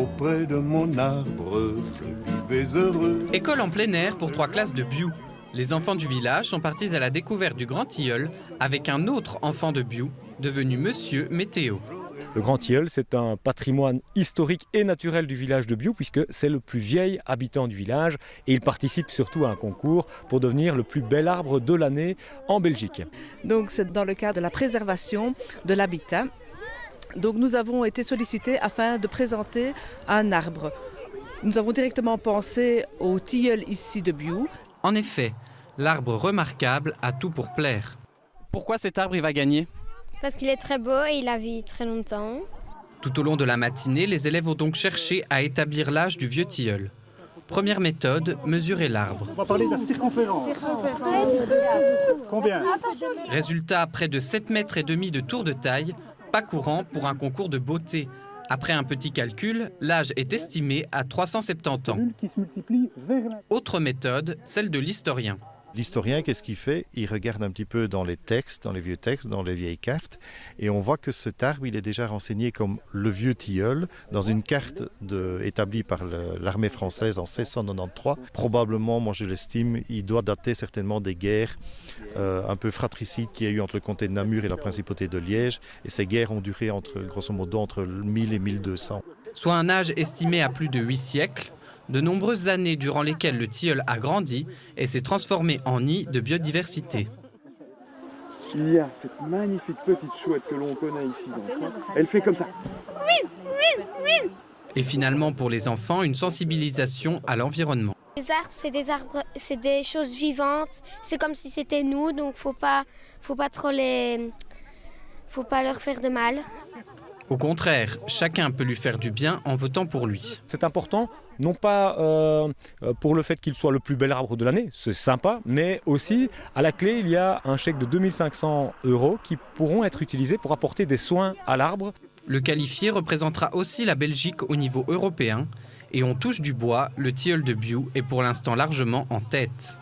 auprès de mon arbre, je vivais heureux. École en plein air pour 3 classes de Biou. Les enfants du village sont partis à la découverte du Grand Tilleul avec un autre enfant de Biou, devenu Monsieur Météo. Le Grand Tilleul, c'est un patrimoine historique et naturel du village de Biou puisque c'est le plus vieil habitant du village et il participe surtout à un concours pour devenir le plus bel arbre de l'année en Belgique. Donc c'est dans le cadre de la préservation de l'habitat. Donc nous avons été sollicités afin de présenter un arbre. Nous avons directement pensé au tilleul ici de Biou. En effet, l'arbre remarquable a tout pour plaire. Pourquoi cet arbre il va gagner ? Parce qu'il est très beau et il a vécu très longtemps. Tout au long de la matinée, les élèves ont donc cherché à établir l'âge du vieux tilleul. Première méthode, mesurer l'arbre. On va parler de la circonférence. Combien ? Résultat, près de 7,5 mètres de tour de taille, pas courant pour un concours de beauté. Après un petit calcul, l'âge est estimé à 370 ans. Autre méthode, celle de l'historien. L'historien, qu'est-ce qu'il fait ? Il regarde un petit peu dans les textes, dans les vieux textes, dans les vieilles cartes, et on voit que cet arbre, il est déjà renseigné comme le vieux tilleul dans une carte établie par l'armée française en 1693. Probablement, moi je l'estime, il doit dater certainement des guerres un peu fratricides qu'il y a eu entre le comté de Namur et la principauté de Liège, et ces guerres ont duré grosso modo entre 1000 et 1200. Soit un âge estimé à plus de 8 siècles, de nombreuses années durant lesquelles le tilleul a grandi et s'est transformé en nid de biodiversité. Il y a cette magnifique petite chouette que l'on connaît ici dans le coin. Elle fait comme ça. Et finalement, pour les enfants, une sensibilisation à l'environnement. Les arbres, c'est des choses vivantes. C'est comme si c'était nous, donc faut pas leur faire de mal. Au contraire, chacun peut lui faire du bien en votant pour lui. C'est important, non pas pour le fait qu'il soit le plus bel arbre de l'année, c'est sympa, mais aussi, à la clé, il y a un chèque de 2500 € qui pourront être utilisés pour apporter des soins à l'arbre. Le qualifié représentera aussi la Belgique au niveau européen. Et on touche du bois, le tilleul de Biou est pour l'instant largement en tête.